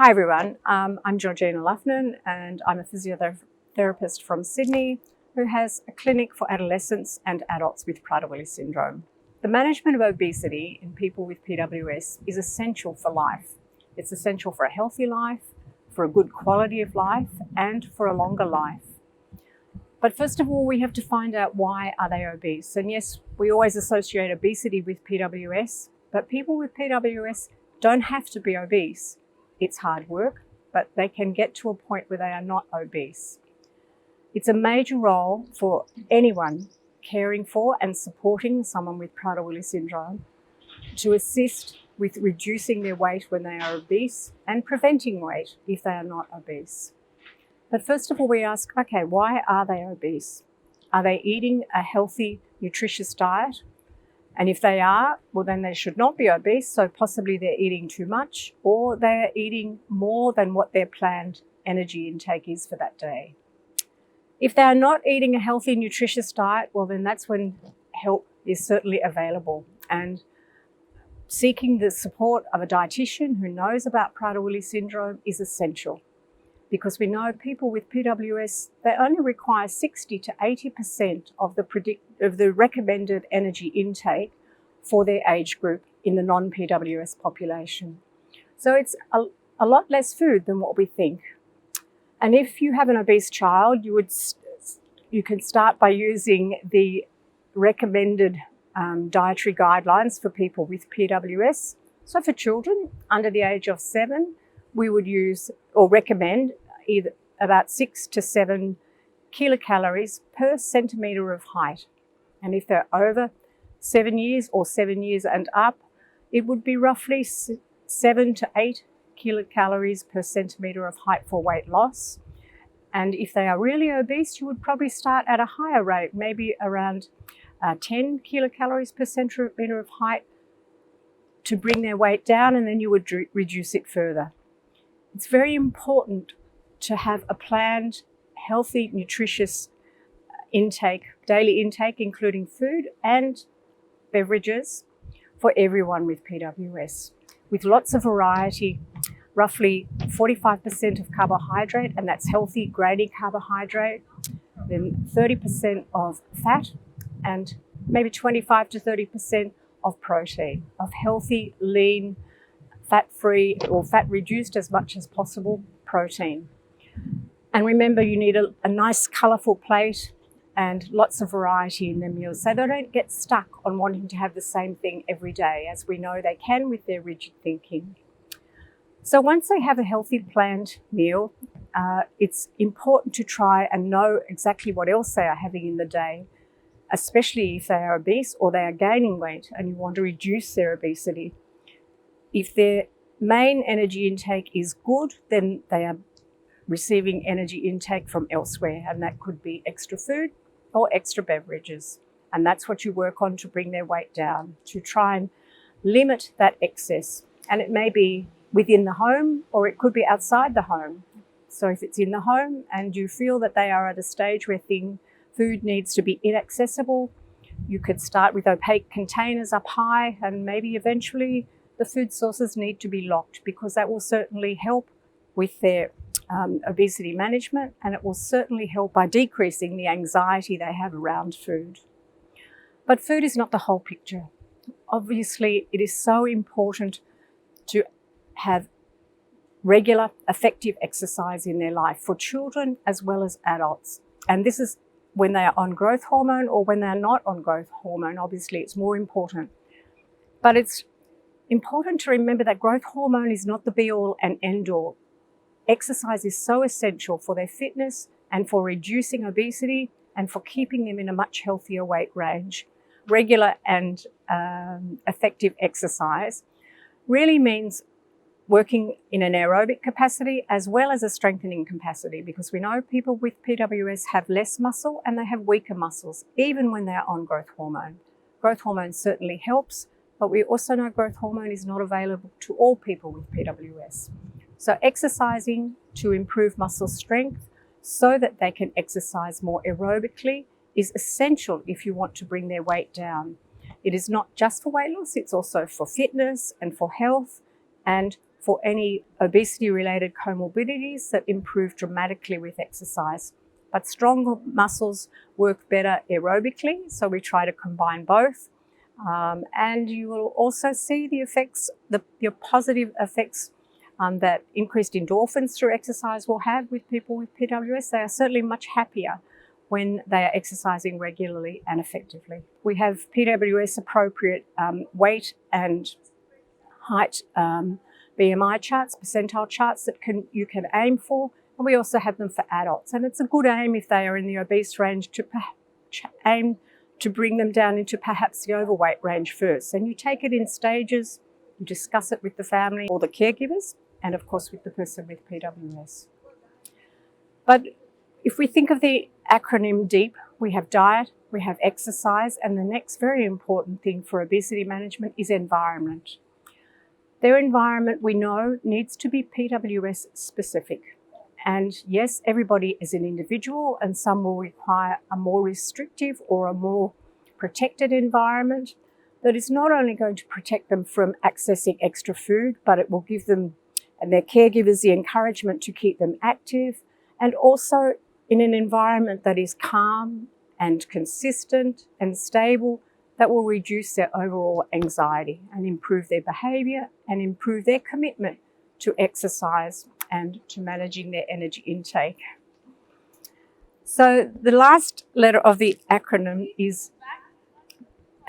Hi everyone, I'm Georgina and I'm a physiotherapist from Sydney who has a clinic for adolescents and adults with Prader-Willi syndrome. The management of obesity in people with PWS is essential for life. It's essential for a healthy life, for a good quality of life, and for a longer life. But first of all, we have to find out why are they obese. And yes, we always associate obesity with PWS, but people with PWS don't have to be obese. It's hard work, but they can get to a point where they are not obese. It's a major role for anyone caring for and supporting someone with Prader-Willi syndrome to assist with reducing their weight when they are obese and preventing weight if they are not obese. But first of all, we ask, okay, why are they obese? Are they eating a healthy, nutritious diet? And if they are, well, then they should not be obese. So possibly they're eating too much or they're eating more than what their planned energy intake is for that day. If they are not eating a healthy, nutritious diet, well, then that's when help is certainly available. And seeking the support of a dietitian who knows about Prader-Willi syndrome is essential, because we know people with PWS, they only require 60 to 80% of the recommended energy intake for their age group in the non-PWS population. So it's a lot less food than what we think. And if you have an obese child, you can start by using the recommended dietary guidelines for people with PWS. So for children under the age of 7, we would use or recommend either about 6 to 7 kilocalories per centimetre of height. And if they're over 7 years or 7 years and up, it would be roughly 7 to 8 kilocalories per centimetre of height for weight loss. And if they are really obese, you would probably start at a higher rate, maybe around 10 kilocalories per centimetre of height to bring their weight down, and then you would reduce it further. It's very important to have a planned, healthy, nutritious intake, daily intake, including food and beverages for everyone with PWS, with lots of variety, roughly 45% of carbohydrate, and that's healthy, grainy carbohydrate, then 30% of fat, and maybe 25 to 30% of protein, of healthy, lean, fat-free or fat-reduced as much as possible protein. And remember, you need a nice colourful plate and lots of variety in their meals so they don't get stuck on wanting to have the same thing every day, as we know they can with their rigid thinking. So once they have a healthy planned meal, it's important to try and know exactly what else they are having in the day, especially if they are obese or they are gaining weight and you want to reduce their obesity. If their main energy intake is good, then they are receiving energy intake from elsewhere, and that could be extra food or extra beverages. And that's what you work on to bring their weight down, to try and limit that excess. And it may be within the home or it could be outside the home. So if it's in the home and you feel that they are at a stage where food needs to be inaccessible, you could start with opaque containers up high, and maybe eventually the food sources need to be locked, because that will certainly help with their obesity management, and it will certainly help by decreasing the anxiety they have around food. But food is not the whole picture. Obviously, it is so important to have regular, effective exercise in their life for children as well as adults. And this is when they are on growth hormone or when they are not on growth hormone. Obviously, it's more important. But it's important to remember that growth hormone is not the be-all and end-all. Exercise is so essential for their fitness and for reducing obesity and for keeping them in a much healthier weight range. Regular and effective exercise really means working in an aerobic capacity as well as a strengthening capacity, because we know people with PWS have less muscle and they have weaker muscles, even when they're on growth hormone. Growth hormone certainly helps, but we also know growth hormone is not available to all people with PWS. So exercising to improve muscle strength so that they can exercise more aerobically is essential if you want to bring their weight down. It is not just for weight loss, it's also for fitness and for health and for any obesity-related comorbidities that improve dramatically with exercise. But stronger muscles work better aerobically, so we try to combine both. And you will also see the effects, your positive effects that increased endorphins through exercise will have with people with PWS. They are certainly much happier when they are exercising regularly and effectively. We have PWS appropriate weight and height BMI charts, percentile charts that you can aim for, and we also have them for adults. And it's a good aim if they are in the obese range to aim to bring them down into perhaps the overweight range first. And you take it in stages, you discuss it with the family or the caregivers, and of course with the person with PWS. But if we think of the acronym DEEP, we have diet, we have exercise, and the next very important thing for obesity management is environment. Their environment, we know, needs to be PWS specific. And yes, everybody is an individual, and some will require a more restrictive or a more protected environment that is not only going to protect them from accessing extra food, but it will give them and their caregivers the encouragement to keep them active, and also in an environment that is calm and consistent and stable, that will reduce their overall anxiety and improve their behaviour and improve their commitment to exercise and to managing their energy intake. So the last letter of the acronym is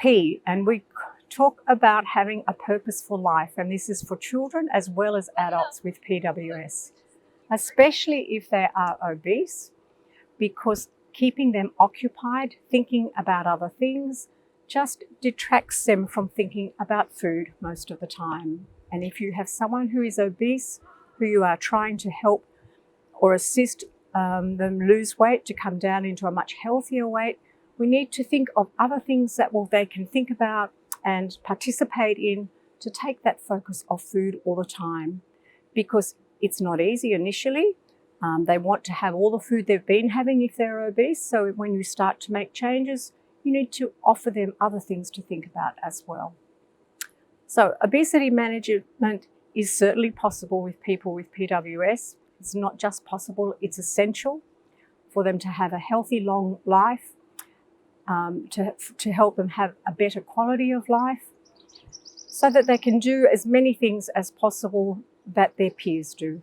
P, and we talk about having a purposeful life, and this is for children as well as adults with PWS, especially if they are obese, because keeping them occupied, thinking about other things, just detracts them from thinking about food most of the time. And if you have someone who is obese, who you are trying to help or assist them lose weight to come down into a much healthier weight, we need to think of other things that they can think about and participate in to take that focus off food all the time, because it's not easy initially. They want to have all the food they've been having if they're obese. So when you start to make changes, you need to offer them other things to think about as well. So obesity management is certainly possible with people with PWS. It's not just possible, it's essential for them to have a healthy, long life, to help them have a better quality of life, so that they can do as many things as possible that their peers do.